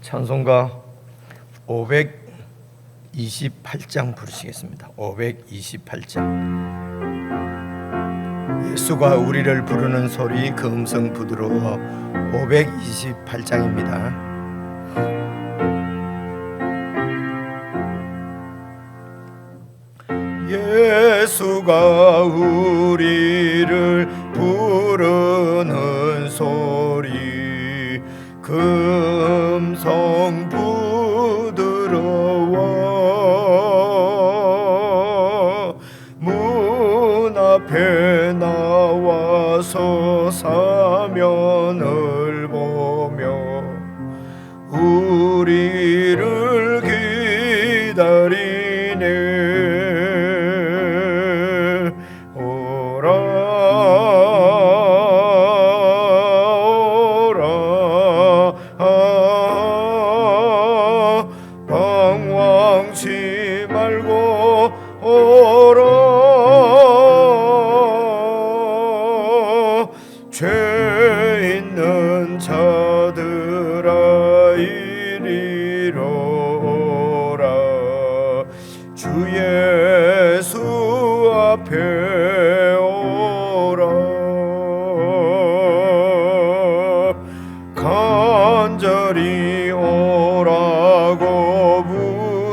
찬송가 528장 부르시겠습니다. 528장. 예수가 우리를 부르는 소리 그 음성 부드러워. 528장입니다. 예수가 우리를 부르는 소리 그 음성 부드러워. 문 앞에 나와서 사면을 보며 우리를 기다리네. 방황치 말고 오라. 죄 있는 자들아 이리로 오라. 주 예수 앞에 오라. 간절히 오라고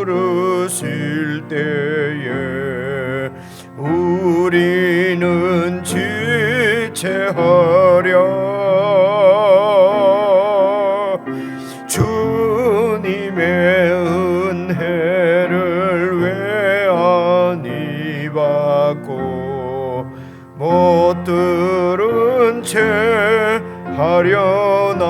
부르실 때에 우리는 지체하랴. 주님의 은혜를 왜 아니 받고 못 들은 채 하려나.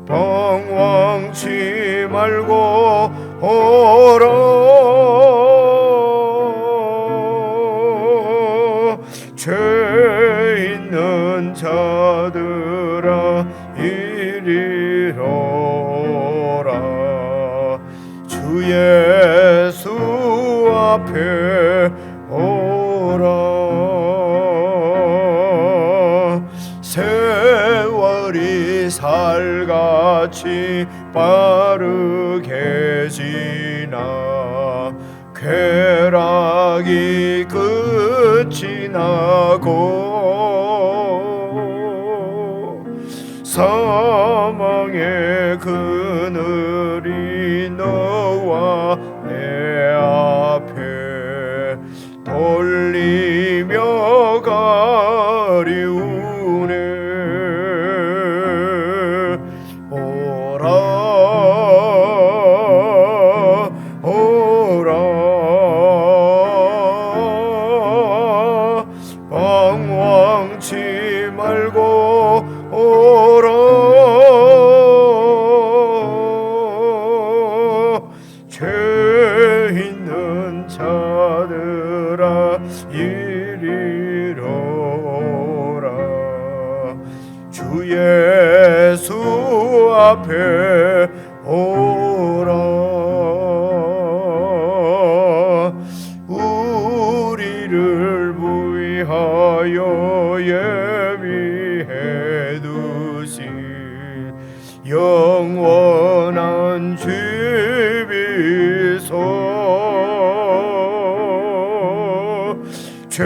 방황치 말고 오라. 죄 있는 자들아 이리로 오라. 주 예수 앞에 오라. 세월이 살같이 빠르게 지나 쾌락이 끝이 나고 사망의 그늘이 너와 내 앞에 돌리며 가리우네. 방황치 말고 오라. 죄 있는 자들아 이리로 오라. 주 예수 앞에 오라. 우리를 위하여 예비해 두신 영원한 집이소. 죄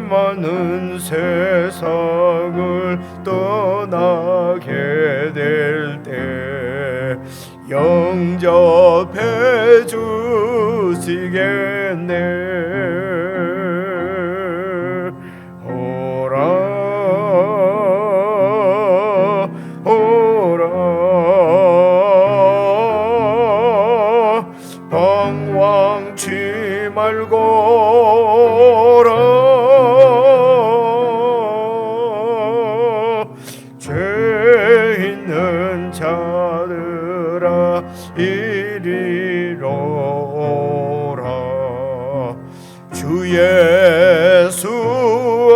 많은 세상을 떠나게 될 때 영접해 주시겠네. 방황치 말고 오라. 죄 있는 자들아 이리로 오라. 주 예수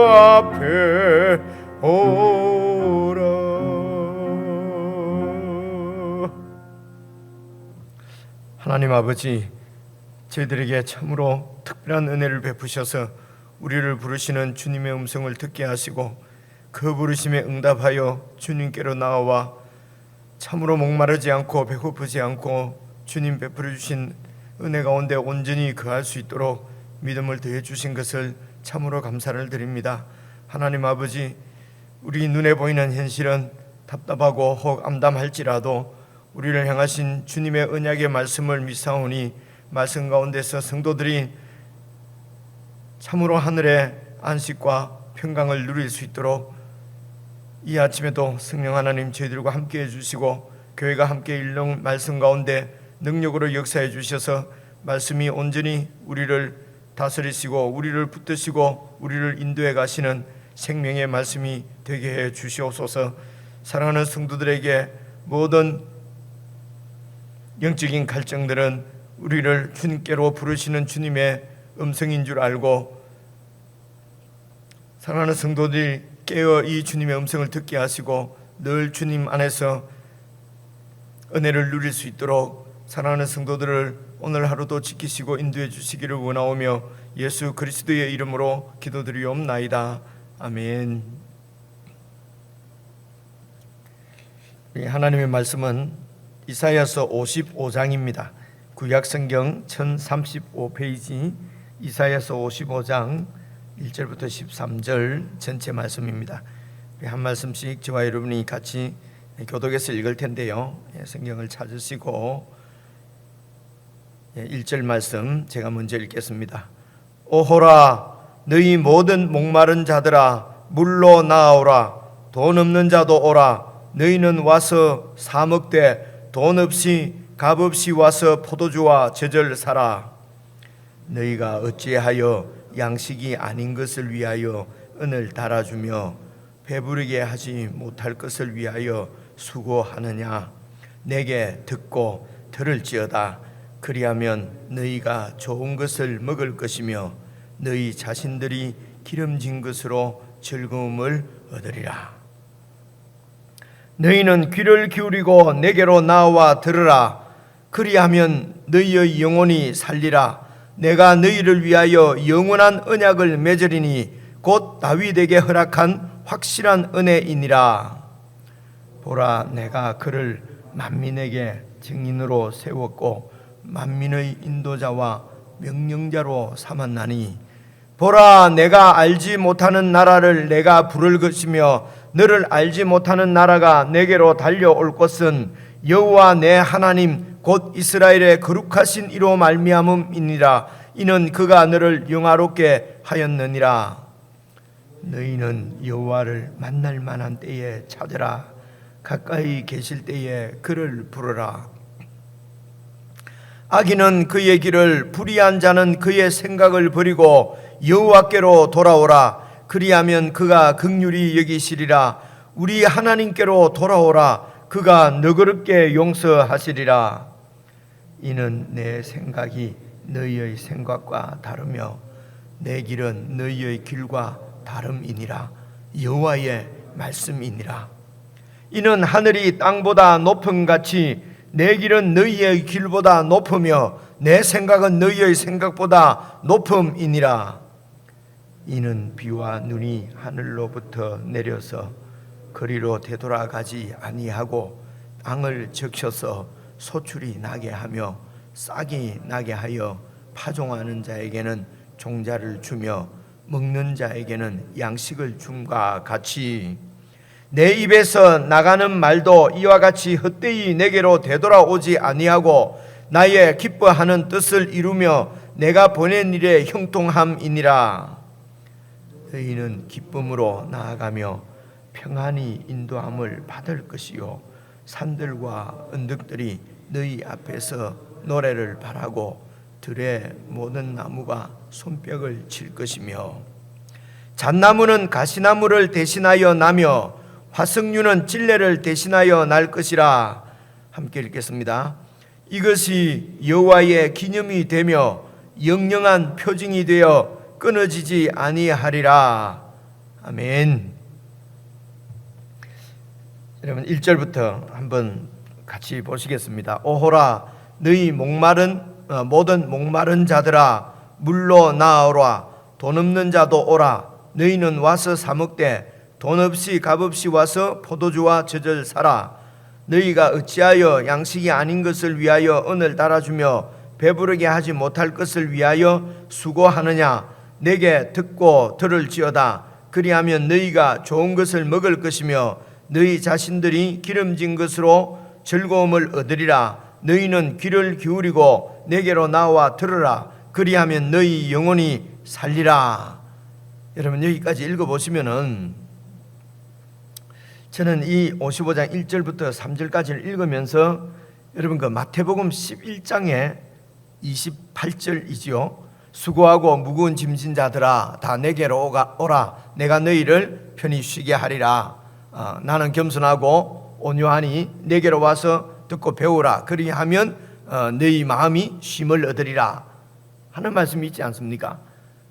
앞에 오라. 하나님 아버지, 저희들에게 참으로 특별한 은혜를 베푸셔서 우리를 부르시는 주님의 음성을 듣게 하시고 그 부르심에 응답하여 주님께로 나아와 참으로 목마르지 않고 배고프지 않고 주님 베풀어 주신 은혜 가운데 온전히 거할 수 있도록 믿음을 더해 주신 것을 참으로 감사를 드립니다. 하나님 아버지, 우리 눈에 보이는 현실은 답답하고 혹 암담할지라도 우리를 향하신 주님의 언약의 말씀을 믿사오니 말씀 가운데서 성도들이 참으로 하늘의 안식과 평강을 누릴 수 있도록 이 아침에도 성령 하나님 저희들과 함께 해주시고 교회가 함께 읽는 말씀 가운데 능력으로 역사해 주셔서 말씀이 온전히 우리를 다스리시고 우리를 붙드시고 우리를 인도해 가시는 생명의 말씀이 되게 해 주시옵소서. 사랑하는 성도들에게 모든 영적인 갈증들은 우리를 주님께로 부르시는 주님의 음성인 줄 알고 사랑하는 성도들이 깨어 이 주님의 음성을 듣게 하시고 늘 주님 안에서 은혜를 누릴 수 있도록 사랑하는 성도들을 오늘 하루도 지키시고 인도해 주시기를 원하오며 예수 그리스도의 이름으로 기도드리옵나이다. 아멘. 하나님의 말씀은 이사야서 55장입니다. 구약성경 1035페이지 이사야서 55장 1절부터 13절 전체 말씀입니다. 한 말씀씩 저와 여러분이 같이 교독해서 읽을 텐데요. 성경을 찾으시고 1절 말씀 제가 먼저 읽겠습니다. 오호라, 너희 모든 목마른 자들아 물로 나아오라. 돈 없는 자도 오라. 너희는 와서 사 먹되 돈 없이 값 없이 와서 포도주와 젖을 사라. 너희가 어찌하여 양식이 아닌 것을 위하여 은을 달아주며 배부르게 하지 못할 것을 위하여 수고하느냐. 내게 듣고 들을지어다. 그리하면 너희가 좋은 것을 먹을 것이며 너희 자신들이 기름진 것으로 즐거움을 얻으리라. 너희는 귀를 기울이고 내게로 나와 들으라. 그리하면 너희의 영혼이 살리라. 내가 너희를 위하여 영원한 언약을 맺으리니 곧 다윗에게 허락한 확실한 은혜이니라. 보라, 내가 그를 만민에게 증인으로 세웠고 만민의 인도자와 명령자로 삼았나니 보라, 내가 알지 못하는 나라를 내가 부를 것이며 너를 알지 못하는 나라가 내게로 달려올 것은 여호와 내 하나님 곧 이스라엘의 거룩하신 이로 말미암음이니라. 이는 그가 너를 영화롭게 하였느니라. 너희는 여호와를 만날 만한 때에 찾으라. 가까이 계실 때에 그를 부르라. 악인은 그의 길을, 불의한 자는 그의 생각을 버리고 여호와께로 돌아오라. 그리하면 그가 긍휼히 여기시리라. 우리 하나님께로 돌아오라. 그가 너그럽게 용서하시리라. 이는 내 생각이 너희의 생각과 다르며 내 길은 너희의 길과 다름이니라. 여호와의 말씀이니라. 이는 하늘이 땅보다 높음같이 내 길은 너희의 길보다 높으며 내 생각은 너희의 생각보다 높음이니라. 이는 비와 눈이 하늘로부터 내려서 거리로 되돌아가지 아니하고 땅을 적셔서 소출이 나게 하며 싹이 나게 하여 파종하는 자에게는 종자를 주며 먹는 자에게는 양식을 줌과 같이 내 입에서 나가는 말도 이와 같이 헛되이 내게로 되돌아오지 아니하고 나의 기뻐하는 뜻을 이루며 내가 보낸 일에 형통함이니라. 너희는 기쁨으로 나아가며 평안히 인도함을 받을 것이요 산들과 언덕들이 너희 앞에서 노래를 바라고 들의 모든 나무가 손뼉을 칠 것이며 잣나무는 가시나무를 대신하여 나며 화석류는 찔레를 대신하여 날 것이라. 함께 읽겠습니다. 이것이 여호와의 기념이 되며 영영한 표징이 되어 끊어지지 아니하리라. 아멘. 여러분 1절부터 한번 같이 보시겠습니다. 오호라, 너희 목마른 모든 목마른 자들아 물로 나아오라. 돈 없는 자도 오라. 너희는 와서 사 먹되 돈 없이 값 없이 와서 포도주와 젖을 사라. 너희가 어찌하여 양식이 아닌 것을 위하여 은을 달아주며 배부르게 하지 못할 것을 위하여 수고하느냐. 내게 듣고 들을지어다. 그리하면 너희가 좋은 것을 먹을 것이며 너희 자신들이 기름진 것으로 즐거움을 얻으리라. 너희는 귀를 기울이고 내게로 나와 들으라. 그리하면 너희 영혼이 살리라. 여러분 여기까지 읽어보시면은 저는 이 55장 1절부터 3절까지를 읽으면서 여러분 그 마태복음 11장에 28절이지요. 수고하고 무거운 짐진 자들아 다 내게로 오라. 내가 너희를 편히 쉬게 하리라. 나는 겸손하고 온유하니 내게로 와서 듣고 배우라. 그리하면 너희 마음이 쉼을 얻으리라 하는 말씀이 있지 않습니까?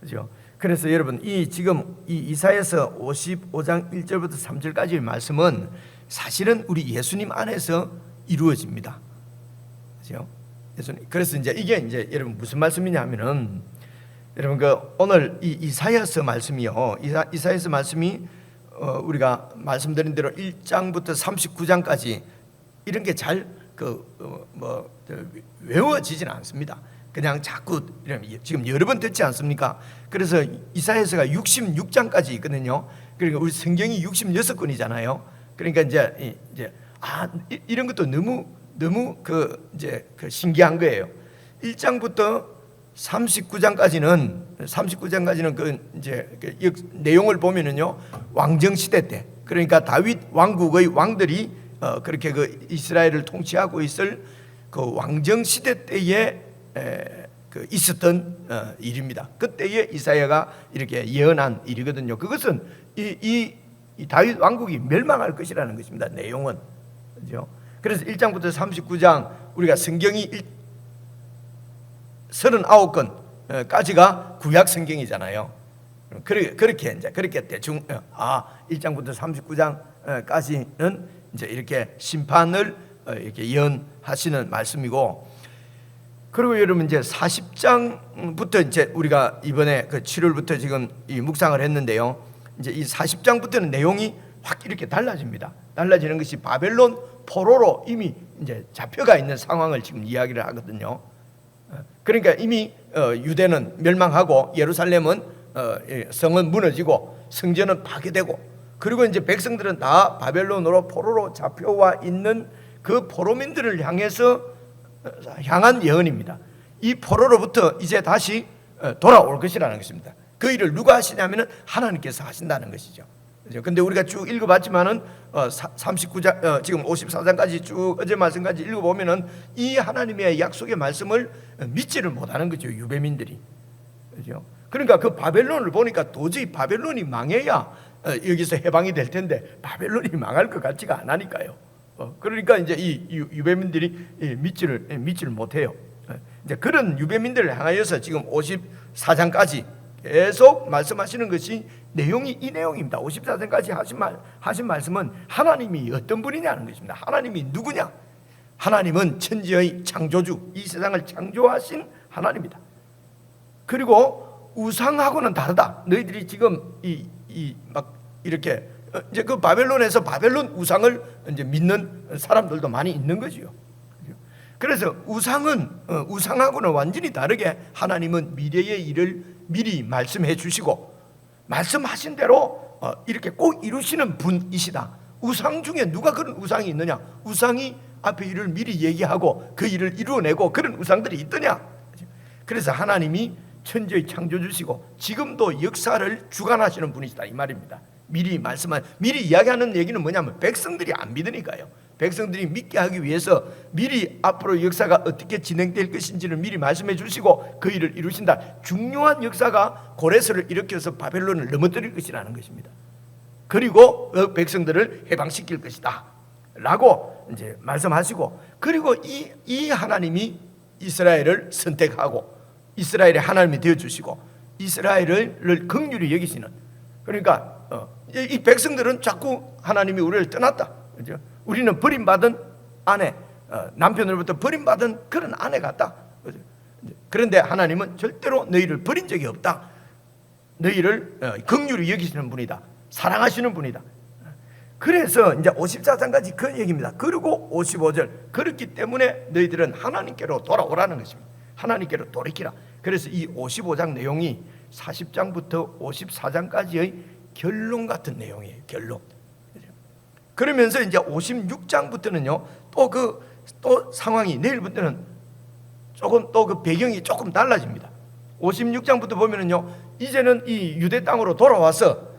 그죠? 그래서 여러분 지금 이사야서 55장 1절부터 3절까지의 말씀은 사실은 우리 예수님 안에서 이루어집니다. 그죠? 그래서 이게 여러분 무슨 말씀이냐면은 여러분 오늘 이사야서 말씀이요. 이사야서 말씀이 우리가 말씀드린 대로 1장부터 39장까지 이런 게 잘 외워지지는 않습니다. 그냥 자꾸 지금 여러 번 듣지 않습니까? 그래서 이사야서가 66장까지 있거든요. 그러니까 우리 성경이 66권이잖아요. 그러니까 이런 것도 너무 신기한 거예요. 1장부터 39장까지는 그 내용을 보면은요 왕정 시대 때, 그러니까 다윗 왕국의 왕들이 그렇게 그 이스라엘을 통치하고 있을 그 왕정 시대 때에 있었던 일입니다. 그때에 이사야가 이렇게 예언한 일이거든요. 그것은 이 다윗 왕국이 멸망할 것이라는 것입니다. 내용은 그렇죠? 그래서 1장부터 39장 우리가 성경이 39권까지가 구약 성경이잖아요. 그렇게 대충 1장부터 39장까지는 이제 이렇게 심판을 이렇게 예언하시는 말씀이고, 그리고 여러분 이제 40장부터 이제 우리가 이번에 그 7월부터 지금 이 묵상을 했는데요. 이제 이 40장부터는 내용이 확 이렇게 달라집니다. 달라지는 것이 바벨론 포로로 이미 이제 잡혀가 있는 상황을 지금 이야기를 하거든요. 그러니까 이미 유대는 멸망하고 예루살렘은 성은 무너지고 성전은 파괴되고, 그리고 이제 백성들은 다 바벨론으로 포로로 잡혀와 있는 그 포로민들을 향한 예언입니다. 이 포로로부터 이제 다시 돌아올 것이라는 것입니다. 그 일을 누가 하시냐면은 하나님께서 하신다는 것이죠. 근데 우리가 쭉 읽어봤지만은 39장 지금 54장까지 쭉 어제 말씀까지 읽어보면은 이 하나님의 약속의 말씀을 믿지를 못하는 거죠, 유대민들이. 그렇죠? 그러니까 그 바벨론을 보니까 도저히 바벨론이 망해야 여기서 해방이 될 텐데 바벨론이 망할 것 같지가 않으니까요. 그러니까 이제 이 유대민들이 믿지를 못해요. 이제 그런 유대민들을 향하여서 지금 54장까지 계속 말씀하시는 것이 내용이 이 내용입니다. 54장까지 하신 말씀은 하나님이 어떤 분이냐는 것입니다. 하나님이 누구냐? 하나님은 천지의 창조주, 이 세상을 창조하신 하나님이다. 그리고 우상하고는 다르다. 너희들이 지금 막 이렇게 이제 그 바벨론에서 바벨론 우상을 이제 믿는 사람들도 많이 있는 거지요. 그래서 우상하고는 완전히 다르게 하나님은 미래의 일을 미리 말씀해 주시고 말씀하신 대로 이렇게 꼭 이루시는 분이시다. 우상 중에 누가 그런 우상이 있느냐? 우상이 앞에 일을 미리 얘기하고 그 일을 이루어내고 그런 우상들이 있더냐? 그래서 하나님이 천지의 창조주시고 지금도 역사를 주관하시는 분이시다 이 말입니다. 미리 이야기하는 얘기는 뭐냐면 백성들이 안 믿으니까요. 백성들이 믿게 하기 위해서 미리 앞으로 역사가 어떻게 진행될 것인지를 미리 말씀해 주시고 그 일을 이루신다. 중요한 역사가 고레스를 일으켜서 바벨론을 넘어뜨릴 것이라는 것입니다. 그리고 백성들을 해방시킬 것이다 라고 이제 말씀하시고, 그리고 이 하나님이 이스라엘을 선택하고 이스라엘의 하나님이 되어주시고 이스라엘을 긍휼히 여기시는, 그러니까 이 백성들은 자꾸 하나님이 우리를 떠났다, 그죠? 우리는 버림받은 아내, 남편으로부터 버림받은 그런 아내 같다, 그죠? 그런데 하나님은 절대로 너희를 버린 적이 없다. 너희를 긍휼히 여기시는 분이다. 사랑하시는 분이다. 그래서 이제 54장까지 그 얘기입니다. 그리고 55절, 그렇기 때문에 너희들은 하나님께로 돌아오라는 것입니다. 하나님께로 돌이키라. 그래서 이 55장 내용이 40장부터 54장까지의 결론 같은 내용이에요. 결론. 그러면서 이제 56장부터는요, 또 상황이, 내일부터는 조금 또 그 배경이 조금 달라집니다. 56장부터 보면은요, 이제는 이 유대 땅으로 돌아와서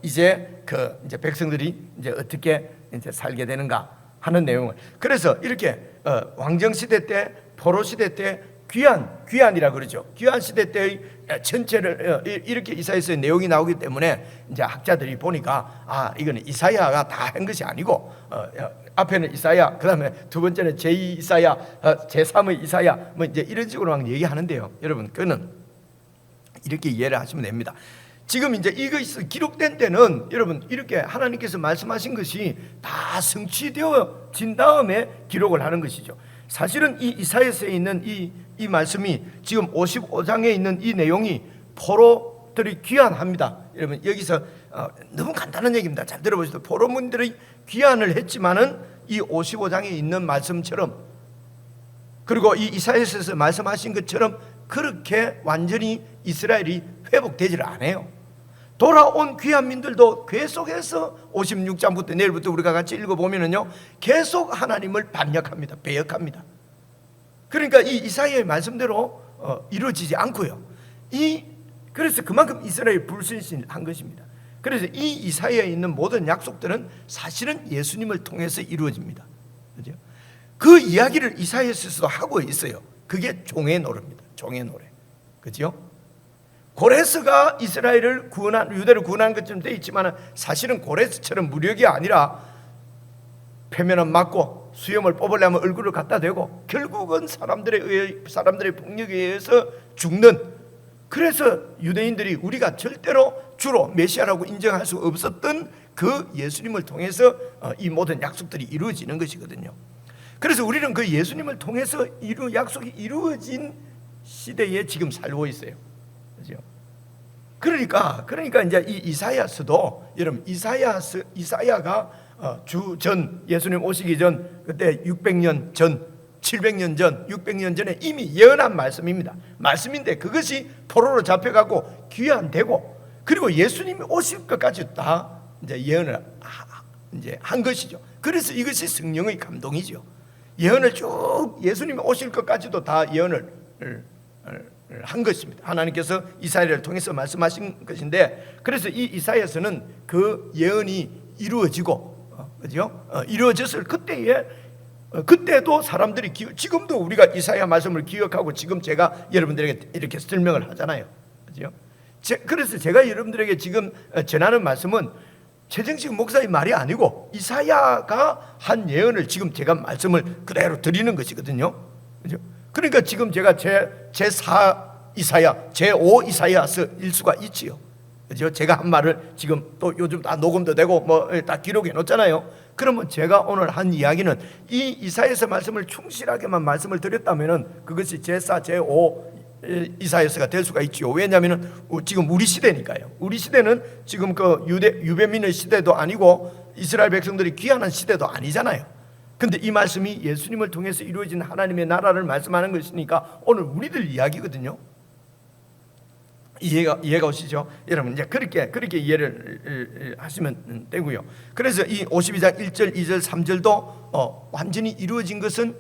이제 백성들이 이제 어떻게 이제 살게 되는가 하는 내용을. 그래서 이렇게 왕정 시대 때, 포로 시대 때, 귀환이라 그러죠. 귀환 시대 때의 전체를 이렇게 이사야서의 내용이 나오기 때문에 이제 학자들이 보니까 이거는 이사야가 다 한 것이 아니고 앞에는 이사야, 그다음에 두 번째는 제2 이사야, 제3의 이사야, 뭐 이제 이런 식으로 막 얘기하는데요. 여러분, 그거는 이렇게 이해를 하시면 됩니다. 지금 이제 이것이 기록된 때는 여러분 이렇게 하나님께서 말씀하신 것이 다 성취되어진 다음에 기록을 하는 것이죠. 사실은 이 이사야서에 있는 이 말씀이 지금 55장에 있는 이 내용이 포로들이 귀환합니다. 여러분 여기서 너무 간단한 얘기입니다. 잘 들어보시죠. 포로민들이 귀환을 했지만은 이 55장에 있는 말씀처럼, 그리고 이 이사야서에서 말씀하신 것처럼 그렇게 완전히 이스라엘이 회복되지를 않아요. 돌아온 귀환민들도 계속해서 56장부터 내일부터 우리가 같이 읽어보면은요, 계속 하나님을 반역합니다. 배역합니다. 그러니까 이 이사야의 말씀대로 이루어지지 않고요. 그래서 그만큼 이스라엘이 불신실한 것입니다. 그래서 이 이사야에 있는 모든 약속들은 사실은 예수님을 통해서 이루어집니다. 그죠? 그 이야기를 이사야서도 하고 있어요. 그게 종의 노래입니다. 종의 노래. 그죠? 고레스가 이스라엘을 유대를 구원한 것처럼 되어 있지만 사실은 고레스처럼 무력이 아니라 표면은 맞고 수염을 뽑으려면 얼굴을 갖다 대고 결국은 사람들의 폭력에 의해서 죽는, 그래서 유대인들이 우리가 절대로 주로 메시아라고 인정할 수 없었던 그 예수님을 통해서 이 모든 약속들이 이루어지는 것이거든요. 그래서 우리는 그 예수님을 통해서 약속이 이루어진 시대에 지금 살고 있어요. 그렇죠? 그러니까 이제 이 이사야서도, 여러분 이사야가 예수님 오시기 전, 그때 600년 전, 700년 전, 600년 전에 이미 예언한 말씀입니다. 말씀인데 그것이 포로로 잡혀가고 귀환되고, 그리고 예수님이 오실 것까지 다 이제 예언을 이제 한 것이죠. 그래서 이것이 성령의 감동이죠. 예언을 쭉 예수님이 오실 것까지도 다 예언을 한 것입니다. 하나님께서 이사야를 통해서 말씀하신 것인데, 그래서 이 이사야서는 그 예언이 이루어지고, 그죠? 이루어졌을 그때도 사람들이 지금도 우리가 이사야 말씀을 기억하고 지금 제가 여러분들에게 이렇게 설명을 하잖아요. 그죠? 그래서 제가 여러분들에게 지금 전하는 말씀은 최정식 목사의 말이 아니고 이사야가 한 예언을 지금 제가 말씀을 그대로 드리는 것이거든요. 그죠? 그러니까 지금 제가 제4 이사야, 제5 이사야서일 수가 있지요. 그죠? 제가 한 말을 지금 또 요즘 다 녹음도 되고 뭐 다 기록해 놓잖아요. 그러면 제가 오늘 한 이야기는 이 이사야서 말씀을 충실하게만 말씀을 드렸다면은 그것이 제4, 제5 이사야서가 될 수가 있지요. 왜냐하면 지금 우리 시대니까요. 우리 시대는 지금 그 유대민의 시대도 아니고 이스라엘 백성들이 귀환한 시대도 아니잖아요. 근데 이 말씀이 예수님을 통해서 이루어진 하나님의 나라를 말씀하는 것이니까 오늘 우리들 이야기거든요. 이해가 오시죠? 여러분 이제 그렇게 이해를 하시면 되고요. 그래서 이 52장 1절, 2절, 3절도 완전히 이루어진 것은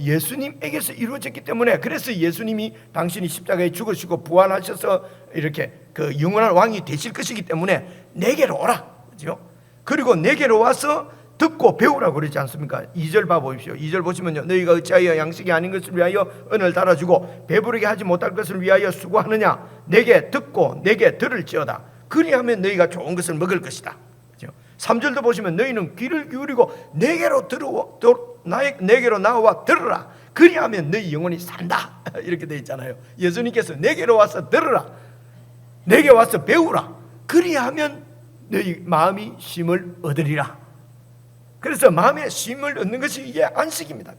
예수님에게서 이루어졌기 때문에, 그래서 예수님이 당신이 십자가에 죽으시고 부활하셔서 이렇게 그 영원한 왕이 되실 것이기 때문에 내게로 오라. 그죠? 그리고 내게로 와서 듣고 배우라고 그러지 않습니까? 2절 봐보십시오. 2절 보시면요, 너희가 어찌하여 양식이 아닌 것을 위하여 은을 달아주고 배부르게 하지 못할 것을 위하여 수고하느냐? 내게 듣고 내게 들을지어다. 그리하면 너희가 좋은 것을 먹을 것이다. 그렇죠? 3절도 보시면 너희는 귀를 기울이고 내게로 나와 들으라. 그리하면 너희 영혼이 산다. 이렇게 되어 있잖아요. 예수님께서 내게로 와서 들으라, 내게 와서 배우라. 그리하면 너희 마음이 쉼을 얻으리라. 그래서 마음의 쉼을 얻는 것이 이게 안식입니다.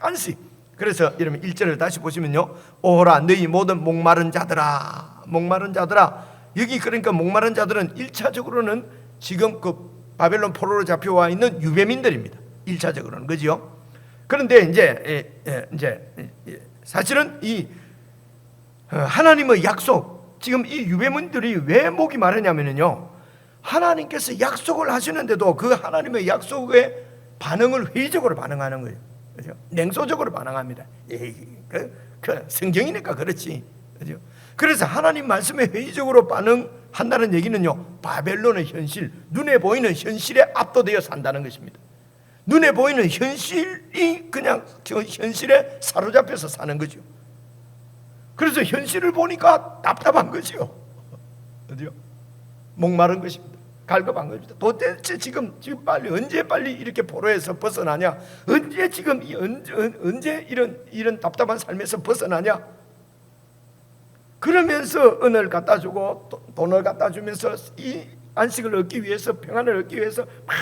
안식. 그래서 여러분 1절을 다시 보시면요, 오호라 너희 모든 목마른 자들아, 목마른 자들아. 여기 그러니까 목마른 자들은 1차적으로는 지금 그 바벨론 포로로 잡혀와 있는 유배민들입니다. 1차적으로는 그죠? 그런데 이제 사실은 이 하나님의 약속, 지금 이 유배민들이 왜 목이 마르냐면요, 하나님께서 약속을 하시는데도 그 하나님의 약속에 반응을 회의적으로 반응하는 거예요. 그죠? 냉소적으로 반응합니다. 그 성경이니까 그렇지. 그죠? 그래서 하나님 말씀에 회의적으로 반응한다는 얘기는요, 바벨론의 현실, 눈에 보이는 현실에 압도되어 산다는 것입니다. 눈에 보이는 현실이 그냥 그 현실에 사로잡혀서 사는 거죠. 그래서 현실을 보니까 답답한 거죠. 어디요? 목마른 것입니다. 갈급한 것입니다. 도대체 지금 빨리 언제 빨리 이렇게 포로에서 벗어나냐? 언제 지금 언제 이런 답답한 삶에서 벗어나냐? 그러면서 은을 갖다 주고 돈을 갖다 주면서 이 안식을 얻기 위해서, 평안을 얻기 위해서 막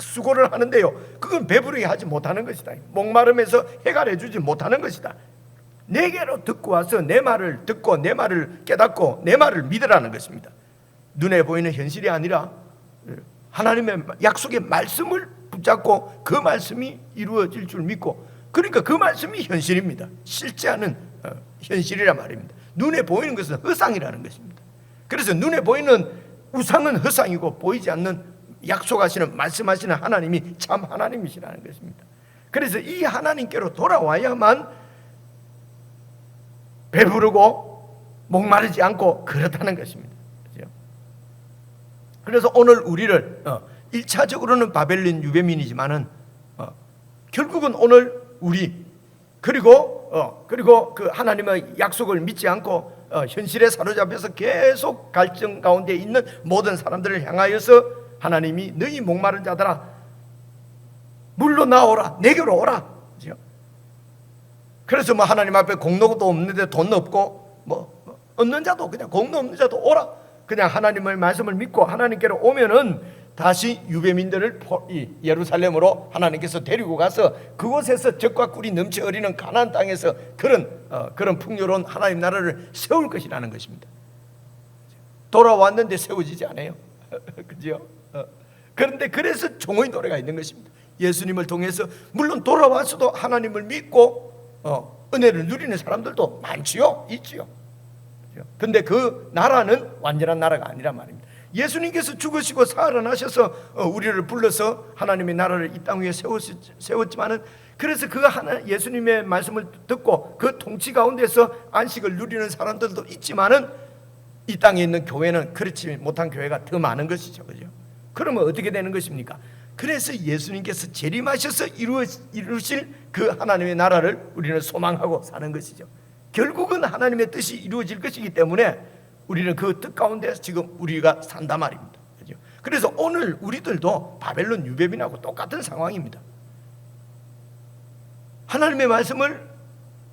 수고를 하는데요, 그건 배부르게 하지 못하는 것이다. 목마름에서 해결해 주지 못하는 것이다. 내게로 듣고 와서 내 말을 듣고 내 말을 깨닫고 내 말을 믿으라는 것입니다. 눈에 보이는 현실이 아니라 하나님의 약속의 말씀을 붙잡고 그 말씀이 이루어질 줄 믿고, 그러니까 그 말씀이 현실입니다. 실제하는 현실이란 말입니다. 눈에 보이는 것은 허상이라는 것입니다. 그래서 눈에 보이는 우상은 허상이고 보이지 않는 약속하시는 말씀하시는 하나님이 참 하나님이시라는 것입니다. 그래서 이 하나님께로 돌아와야만 배부르고 목마르지 않고 그렇다는 것입니다. 그래서 오늘 우리를 1차적으로는 바벨론 유배민이지만은 결국은 오늘 우리 그리고 그 하나님의 약속을 믿지 않고 현실에 사로잡혀서 계속 갈증 가운데 있는 모든 사람들을 향하여서 하나님이 너희 목마른 자들아 물로 나오라, 내게로 오라. 그래서 뭐 하나님 앞에 공로도 없는데 돈 없고 뭐 없는 자도, 그냥 공로 없는 자도 오라. 그냥 하나님의 말씀을 믿고 하나님께로 오면은 다시 유배민들을 예루살렘으로 하나님께서 데리고 가서 그곳에서 젖과 꿀이 넘치 흐르는 가나안 땅에서 그런 풍요로운 하나님 나라를 세울 것이라는 것입니다. 돌아왔는데 세워지지 않아요. 그죠? 그런데 그래서 종의 노래가 있는 것입니다. 예수님을 통해서 물론 돌아와서도 하나님을 믿고 은혜를 누리는 사람들도 많지요, 있지요. 근데 그 나라는 완전한 나라가 아니란 말입니다. 예수님께서 죽으시고 살아나셔서 우리를 불러서 하나님의 나라를 이 땅 위에 세웠지만은, 그래서 그 예수님의 말씀을 듣고 그 통치 가운데서 안식을 누리는 사람들도 있지만은 이 땅에 있는 교회는 그렇지 못한 교회가 더 많은 것이죠. 그죠? 그러면 어떻게 되는 것입니까? 그래서 예수님께서 재림하셔서 이루실 그 하나님의 나라를 우리는 소망하고 사는 것이죠. 결국은 하나님의 뜻이 이루어질 것이기 때문에 우리는 그 뜻 가운데 지금 우리가 산단 말입니다. 그렇죠? 그래서 오늘 우리들도 바벨론 유배민하고 똑같은 상황입니다. 하나님의 말씀을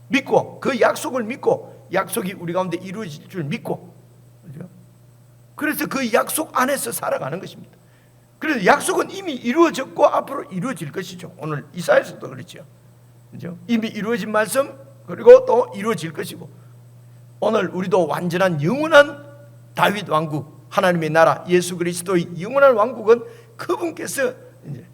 믿고 그 약속을 믿고 약속이 우리 가운데 이루어질 줄 믿고, 그렇죠? 그래서 그 약속 안에서 살아가는 것입니다. 그래서 약속은 이미 이루어졌고 앞으로 이루어질 것이죠. 오늘 이사야서도 그렇죠. 그렇죠? 이미 이루어진 말씀, 그리고 또 이루어질 것이고, 오늘 우리도 완전한 영원한 다윗 왕국, 하나님의 나라, 예수 그리스도의 영원한 왕국은 그분께서 이제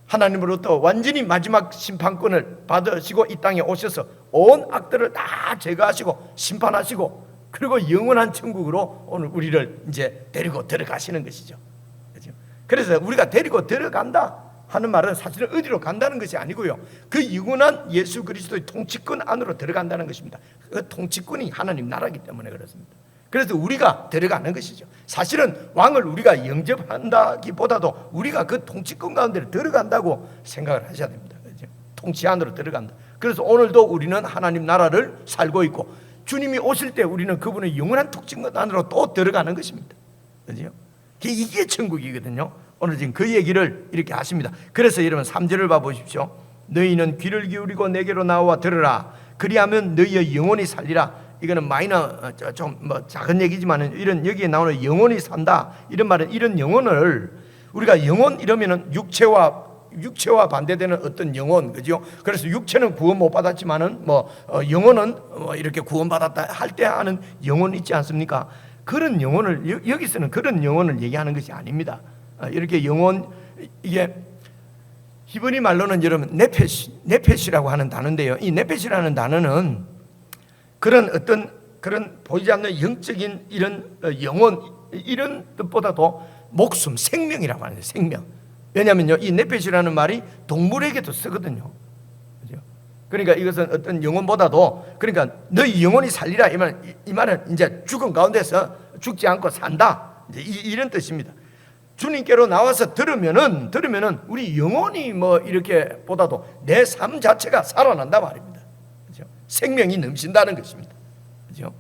하나님으로부터 완전히 마지막 심판권을 받으시고 이 땅에 오셔서 온 악들을 다 제거하시고 심판하시고, 그리고 영원한 천국으로 오늘 우리를 이제 데리고 들어가시는 것이죠. 그렇죠? 그래서 우리가 데리고 들어간다 하는 말은 사실은 어디로 간다는 것이 아니고요, 그 영원한 예수 그리스도의 통치권 안으로 들어간다는 것입니다. 그 통치권이 하나님 나라이기 때문에 그렇습니다. 그래서 우리가 들어가는 것이죠. 사실은 왕을 우리가 영접한다기보다도 우리가 그 통치권 가운데 들어간다고 생각을 하셔야 됩니다. 그렇죠? 통치 안으로 들어간다. 그래서 오늘도 우리는 하나님 나라를 살고 있고, 주님이 오실 때 우리는 그분의 영원한 통치권 안으로 또 들어가는 것입니다. 그렇죠? 이게 천국이거든요. 오늘 지금 그 얘기를 이렇게 하십니다. 그래서 여러분 3절을 봐보십시오. 너희는 귀를 기울이고 내게로 나와 들으라. 그리하면 너희의 영혼이 살리라. 이거는 마이너 좀 뭐 작은 얘기지만 이런 여기에 나오는 영혼이 산다 이런 말은, 이런 영혼을 우리가 영혼 이러면은 육체와 육체와 반대되는 어떤 영혼, 그죠? 그래서 육체는 구원 못 받았지만은 영혼은 이렇게 구원 받았다 할 때 하는 영혼 있지 않습니까? 그런 영혼을 여기서는 그런 영혼을 얘기하는 것이 아닙니다. 이렇게 영혼, 이게 히브리 말로는 여러분 네페시라고 하는 단어인데요. 이 네페시라는 단어는 그런 어떤 그런 보이지 않는 영적인 이런 영혼, 이런 뜻보다도 목숨, 생명이라고 하는 거예요. 생명. 왜냐하면요, 이 네페시라는 말이 동물에게도 쓰거든요. 그죠? 그러니까 이것은 어떤 영혼보다도, 그러니까 너희 영혼이 살리라, 이 말은 이제 죽은 가운데서 죽지 않고 산다, 이제 이런 뜻입니다. 주님께로 나와서 들으면은 우리 영혼이 이렇게 보다도 내 삶 자체가 살아난다 말입니다. 그죠? 생명이 넘친다는 것입니다. 그죠?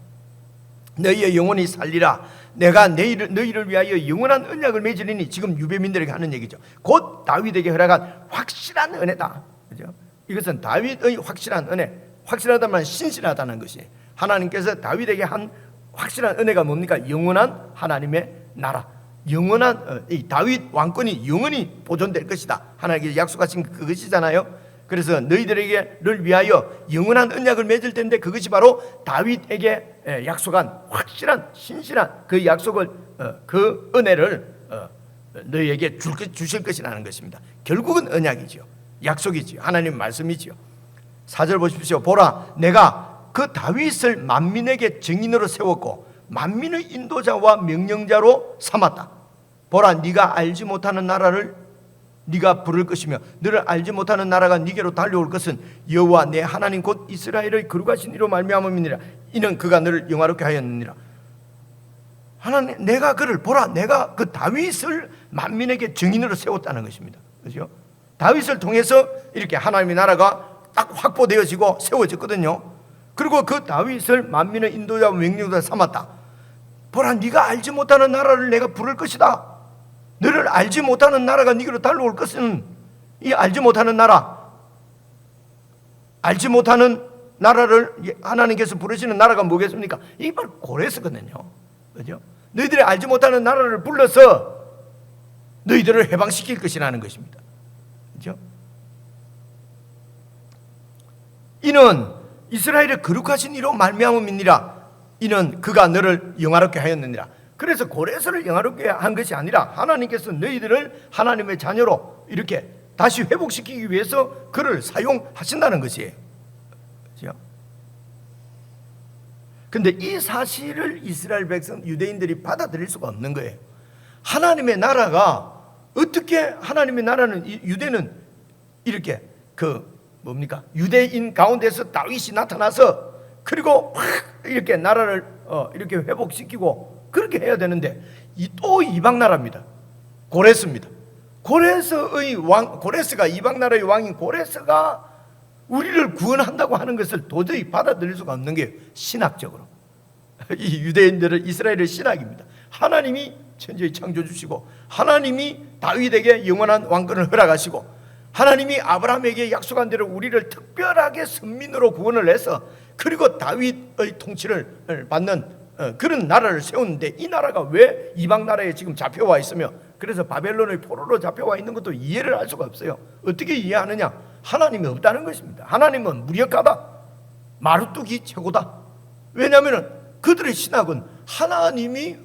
너희의 영혼이 살리라. 내가 너희를 위하여 영원한 언약을 맺으리니, 지금 유대민들에게 하는 얘기죠. 곧 다윗에게 허락한 확실한 은혜다. 그죠? 이것은 다윗의 확실한 은혜, 확실하다는 말은 신실하다는 것이, 하나님께서 다윗에게 한 확실한 은혜가 뭡니까? 영원한 하나님의 나라, 영원한 이 다윗 왕권이 영원히 보존될 것이다. 하나님께서 약속하신 그것이잖아요. 그래서 너희들에게를 위하여 영원한 언약을 맺을 텐데, 그것이 바로 다윗에게 약속한 확실한 신실한 그 약속을, 그 은혜를 너희에게 주실 것이라는 것입니다. 결국은 언약이죠. 약속이죠. 하나님 말씀이죠. 4절 보십시오. 보라, 내가 그 다윗을 만민에게 증인으로 세웠고 만민의 인도자와 명령자로 삼았다. 보라, 네가 알지 못하는 나라를 네가 부를 것이며 너를 알지 못하는 나라가 네게로 달려올 것은 여호와 내 하나님 곧 이스라엘의 거룩하신 이로 말미암음이니라. 이는 그가 너를 영화롭게 하였느니라. 하나님, 내가 그를, 보라, 내가 그 다윗을 만민에게 증인으로 세웠다는 것입니다. 그렇죠? 다윗을 통해서 이렇게 하나님의 나라가 딱 확보되어지고 세워졌거든요. 그리고 그 다윗을 만민의 인도자와 명령자로 삼았다. 보라, 네가 알지 못하는 나라를 내가 부를 것이다. 너를 알지 못하는 나라가 네게로 달려올 것은, 이 알지 못하는 나라, 알지 못하는 나라를 하나님께서 부르시는 나라가 뭐겠습니까? 이게 바로 고레스거든요. 그죠? 너희들이 알지 못하는 나라를 불러서 너희들을 해방시킬 것이라는 것입니다. 그죠? 이는 이스라엘의 거룩하신 이로 말미암음이니라. 이는 그가 너를 영화롭게 하였느니라. 그래서 고레스를 영화롭게 한 것이 아니라 하나님께서 너희들을 하나님의 자녀로 이렇게 다시 회복시키기 위해서 그를 사용하신다는 것이에요. 그렇죠? 근데 이 사실을 이스라엘 백성, 유대인들이 받아들일 수가 없는 거예요. 하나님의 나라가 어떻게, 하나님의 나라는, 유대는 이렇게 유대인 가운데서 다윗이 나타나서 그리고 이렇게 나라를 이렇게 회복시키고 그렇게 해야 되는데, 또 이방 나라입니다. 고레스입니다. 고레스가 이방 나라의 왕인 고레스가 우리를 구원한다고 하는 것을 도저히 받아들일 수가 없는 게 신학적으로, 이 유대인들은 이스라엘의 신학입니다. 하나님이 천지의 창조주시고 하나님이 다윗에게 영원한 왕권을 허락하시고 하나님이 아브라함에게 약속한 대로 우리를 특별하게 선민으로 구원을 해서 그리고 다윗의 통치를 받는 그런 나라를 세웠는데, 이 나라가 왜 이방 나라에 지금 잡혀와 있으며, 그래서 바벨론의 포로로 잡혀와 있는 것도 이해를 할 수가 없어요. 어떻게 이해하느냐? 하나님이 없다는 것입니다. 하나님은 무력하다, 마루뚝이 최고다. 왜냐하면 그들의 신학은 하나님이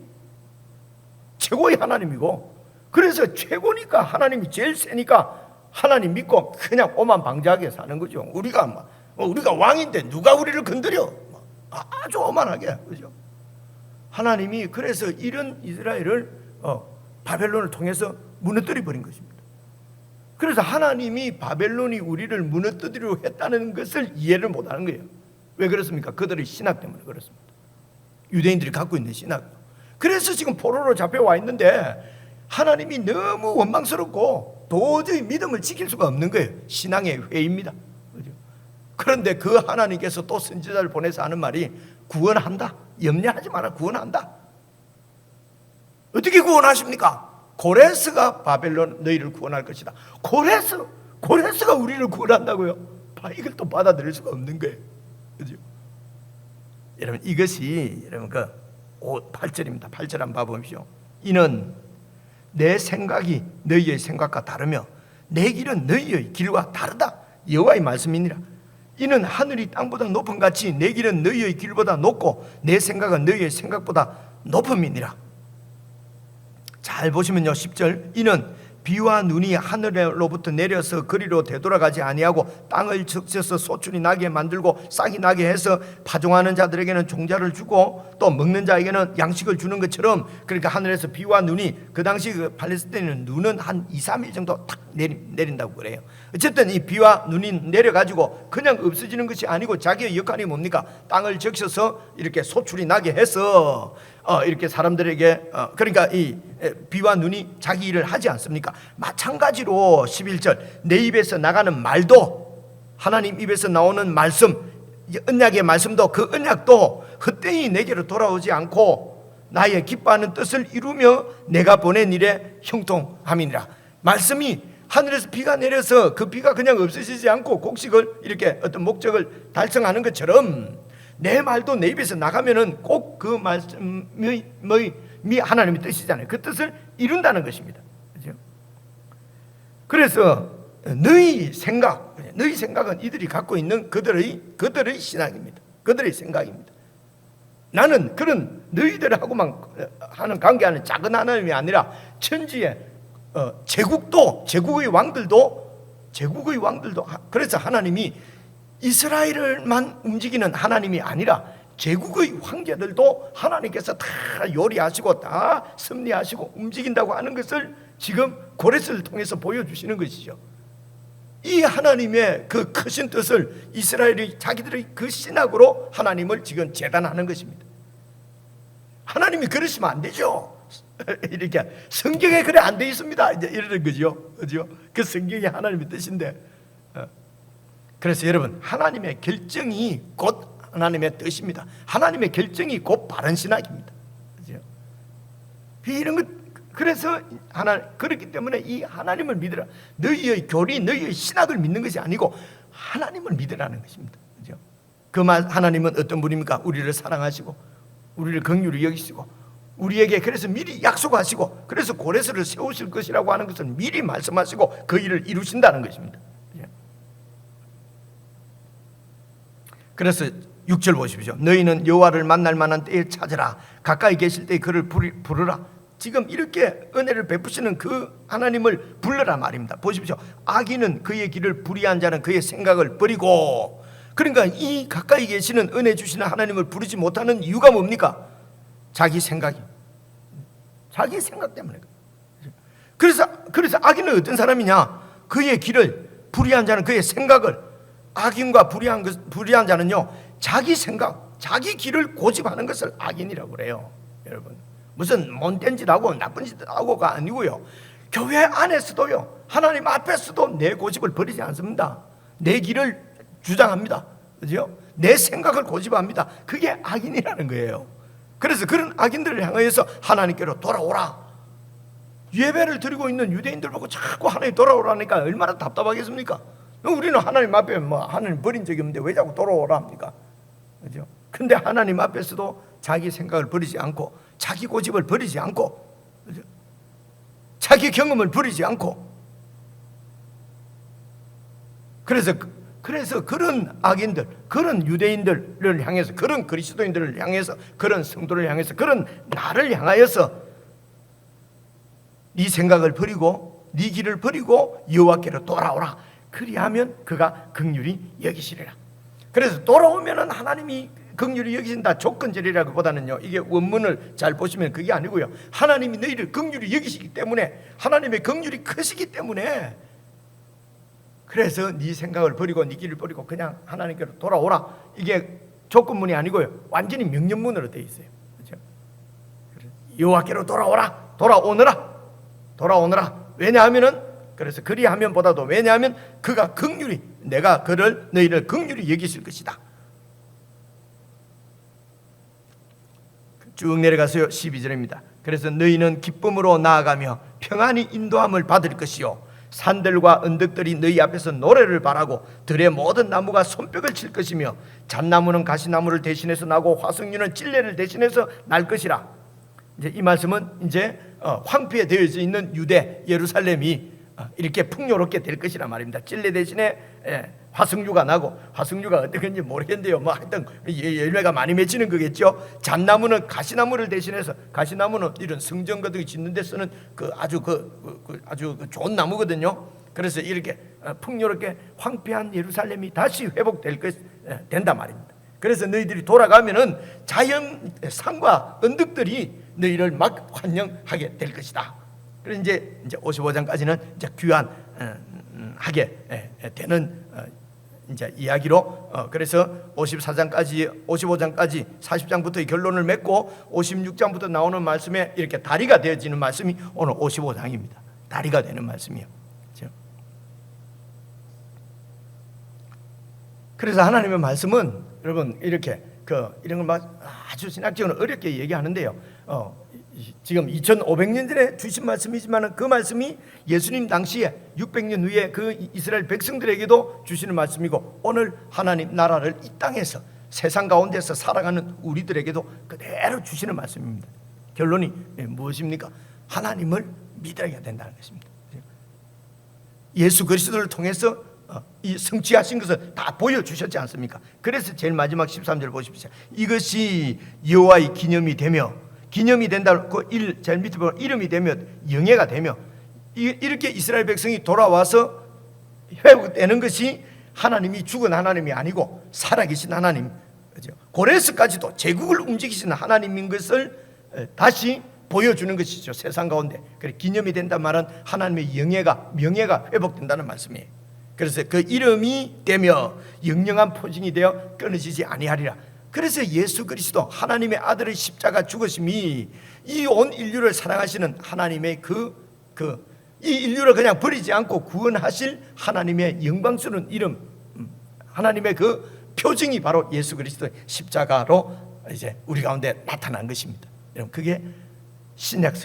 최고의 하나님이고, 그래서 최고니까 하나님이 제일 세니까 하나님 믿고 그냥 오만방자하게 사는 거죠. 우리가 왕인데 누가 우리를 건드려? 아주 오만하게, 그죠? 하나님이 그래서 이런 이스라엘을 바벨론을 통해서 무너뜨려 버린 것입니다. 그래서 하나님이 바벨론이 우리를 무너뜨리려 했다는 것을 이해를 못하는 거예요. 왜 그렇습니까? 그들의 신학 때문에 그렇습니다. 유대인들이 갖고 있는 신학. 그래서 지금 포로로 잡혀와 있는데 하나님이 너무 원망스럽고 도저히 믿음을 지킬 수가 없는 거예요. 신앙의 회의입니다. 그렇죠? 그런데 그 하나님께서 또 선지자를 보내서 하는 말이 구원한다. 염려하지 마라. 구원한다. 어떻게 구원하십니까? 고레스가 바벨론 너희를 구원할 것이다. 고레스가 우리를 구원한다고요? 이걸 또 받아들일 수가 없는 거예요. 그죠? 여러분, 이것이 여러분 8절입니다. 8절 한번 봐보십시오. 이는 내 생각이 너희의 생각과 다르며 내 길은 너희의 길과 다르다. 여호와의 말씀이니라. 이는 하늘이 땅보다 높은 같이 내 길은 너희의 길보다 높고 내 생각은 너희의 생각보다 높음이니라. 잘 보시면요, 10절, 이는 비와 눈이 하늘로부터 내려서 그리로 되돌아가지 아니하고 땅을 적셔서 소출이 나게 만들고 싹이 나게 해서 파종하는 자들에게는 종자를 주고 또 먹는 자에게는 양식을 주는 것처럼, 그러니까 하늘에서 비와 눈이, 그 당시 그 팔레스타인은 눈은 한 2, 3일 정도 탁 내린다고 그래요. 어쨌든 이 비와 눈이 내려가지고 그냥 없어지는 것이 아니고 자기의 역할이 뭡니까? 땅을 적셔서 이렇게 소출이 나게 해서 이렇게 사람들에게 그러니까 이 비와 눈이 자기 일을 하지 않습니까? 마찬가지로 11절, 내 입에서 나가는 말도, 하나님 입에서 나오는 말씀, 언약의 말씀도, 그 언약도 헛되이 내게로 돌아오지 않고 나의 기뻐하는 뜻을 이루며 내가 보낸 일에 형통함이니라. 말씀이 하늘에서 비가 내려서 그 비가 그냥 없어지지 않고 곡식을 이렇게 어떤 목적을 달성하는 것처럼 내 말도 내 입에서 나가면은 꼭 그 말씀이 하나님의 뜻이잖아요. 그 뜻을 이룬다는 것입니다. 그렇죠? 그래서 너희 생각은 이들이 갖고 있는 그들의 신앙입니다. 그들의 생각입니다. 나는 그런 너희들하고만 하는 관계하는 작은 하나님이 아니라 천지의 제국의 왕들도 그래서 하나님이 이스라엘을만 움직이는 하나님이 아니라 제국의 황제들도 하나님께서 다 요리하시고 다 섭리하시고 움직인다고 하는 것을 지금 고레스를 통해서 보여주시는 것이죠. 이 하나님의 그 크신 뜻을 이스라엘이 자기들의 그 신학으로 하나님을 지금 재단하는 것입니다. 하나님이 그러시면 안 되죠. 이렇게 성경에 그래 안 돼 있습니다. 이제 이러는 거죠. 그죠? 그 성경이 하나님의 뜻인데. 그래서 여러분, 하나님의 결정이 곧 하나님의 뜻입니다. 하나님의 결정이 곧 바른 신학입니다. 그죠? 이런 것, 그래서 그렇기 때문에 이 하나님을 믿으라. 너희의 교리, 너희의 신학을 믿는 것이 아니고 하나님을 믿으라는 것입니다. 그죠? 그 말, 하나님은 어떤 분입니까? 우리를 사랑하시고 우리를 긍휼히 여기시고 우리에게 그래서 미리 약속하시고 그래서 고레스를 세우실 것이라고 하는 것을 미리 말씀하시고 그 일을 이루신다는 것입니다. 그래서 6절 보십시오. 너희는 여호와를 만날 만한 때에 찾으라. 가까이 계실 때에 그를 부르라. 지금 이렇게 은혜를 베푸시는 그 하나님을 불러라 말입니다. 보십시오. 악인은 그의 길을 불의한 자는 그의 생각을 버리고, 그러니까 이 가까이 계시는 은혜 주시는 하나님을 부르지 못하는 이유가 뭡니까? 자기 생각 때문에. 그래서 악인은 어떤 사람이냐? 그의 길을 불의한 자는 그의 생각을, 악인과 불의한 자는요, 자기 생각, 자기 길을 고집하는 것을 악인이라고 그래요. 여러분, 무슨 못된 짓하고 나쁜 짓하고가 아니고요, 교회 안에서도요, 하나님 앞에서도 내 고집을 버리지 않습니다. 내 길을 주장합니다. 그죠? 내 생각을 고집합니다. 그게 악인이라는 거예요. 그래서 그런 악인들을 향해서 하나님께로 돌아오라. 예배를 드리고 있는 유대인들 보고 자꾸 하나님 돌아오라니까 얼마나 답답하겠습니까? 우리는 하나님 앞에 하나님 버린 적이 없는데 왜 자꾸 돌아오라 합니까? 그죠? 근데 하나님 앞에서도 자기 생각을 버리지 않고, 자기 고집을 버리지 않고, 그죠? 자기 경험을 버리지 않고, 그래서 그런 악인들, 그런 유대인들을 향해서, 그런 그리스도인들을 향해서, 그런 성도를 향해서, 그런 나를 향하여서 네 생각을 버리고 네 길을 버리고 여호와께로 돌아오라. 그리하면 그가 긍휼히 여기시리라. 그래서 돌아오면은 하나님이 긍휼히 여기신다, 조건절이라기보다는요, 이게 원문을 잘 보시면 그게 아니고요, 하나님이 너희를 긍휼히 여기시기 때문에, 하나님의 긍휼이 크시기 때문에, 그래서 네 생각을 버리고 네 길을 버리고 그냥 하나님께로 돌아오라. 이게 조건문이 아니고요, 완전히 명령문으로 되어 있어요. 그렇죠? 여호와께로 돌아오라, 돌아오너라. 왜냐하면은, 그래서 그리하면 보다도, 왜냐하면 그가 긍휼히, 내가 너희를 긍휼히 여기실 것이다. 쭉 내려가서요, 12절입니다. 그래서 너희는 기쁨으로 나아가며 평안히 인도함을 받을 것이요, 산들과 언덕들이 너희 앞에서 노래를 바라고 들의 모든 나무가 손뼉을 칠 것이며 잣나무는 가시나무를 대신해서 나고 화석류는 찔레를 대신해서 날 것이라. 이제 이 말씀은 이제 황폐되어져 있는 유대 예루살렘이 이렇게 풍요롭게 될 것이란 말입니다. 찔레 대신에 화석류가 나고, 화석류가 어떤 건지 모르겠는데요, 뭐 하여튼 열매가 많이 맺히는 거겠죠. 잣나무는 가시나무를 대신해서, 가시나무는 이런 성전 같은 거 짓는 데 쓰는 아주 좋은 나무거든요. 그래서 이렇게 풍요롭게 황폐한 예루살렘이 다시 회복될 된단 말입니다. 그래서 너희들이 돌아가면은 자연 산과 언덕들이 너희를 막 환영하게 될 것이다. 그래서 이제 55장까지는 이제 귀환하게 되는 이제 이야기로, 그래서 54장까지 55장까지 40장부터의 결론을 맺고 56장부터 나오는 말씀에 이렇게 다리가 되어지는 말씀이 오늘 55장입니다. 다리가 되는 말씀이요. 그래서 하나님의 말씀은 여러분 이렇게 이런 걸 아주 신학적으로 어렵게 얘기하는데요. 지금 2500년 전에 주신 말씀이지만 그 말씀이 예수님 당시에 600년 후에 그 이스라엘 백성들에게도 주시는 말씀이고, 오늘 하나님 나라를 이 땅에서 세상 가운데서 살아가는 우리들에게도 그대로 주시는 말씀입니다. 결론이 무엇입니까? 하나님을 믿어야 된다는 것입니다. 예수 그리스도를 통해서 이 성취하신 것을 다 보여주셨지 않습니까? 그래서 제일 마지막 13절 보십시오. 이것이 여호와의 기념이 되며, 기념이 된다. 제일 밑에 보면 이름이 되며 영예가 되며, 이렇게 이스라엘 백성이 돌아와서 회복되는 것이 하나님이 죽은 하나님이 아니고 살아계신 하나님, 고레스까지도 제국을 움직이시는 하나님인 것을 다시 보여주는 것이죠. 세상 가운데. 그래, 기념이 된다는 말은 하나님의 명예가 회복된다는 말씀이에요. 그래서 그 이름이 되며 영영한 표징이 되어 끊어지지 아니하리라. 그래서 예수 그리스도 하나님의 아들의 십자가 죽으심이 이 온 인류를 사랑하시는 하나님의 이 인류를 그냥 버리지 않고 구원하실 하나님의 영광스러운 이름, 하나님의 그 표징이 바로 예수 그리스도의 십자가로 이제 우리 가운데 나타난 것입니다. 여러분, 그게 신약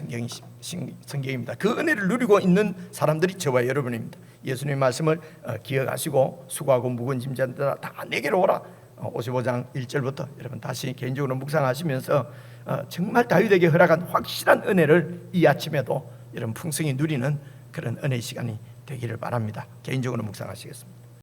성경입니다. 그 은혜를 누리고 있는 사람들이 저와 여러분입니다. 예수님의 말씀을 기억하시고 수고하고 무거운 짐자들아 다 내게로 오라. 55장 1절부터 여러분 다시 개인적으로 묵상하시면서 정말 다윗에게 허락한 확실한 은혜를 이 아침에도 여러분 풍성히 누리는 그런 은혜의 시간이 되기를 바랍니다. 개인적으로 묵상하시겠습니다.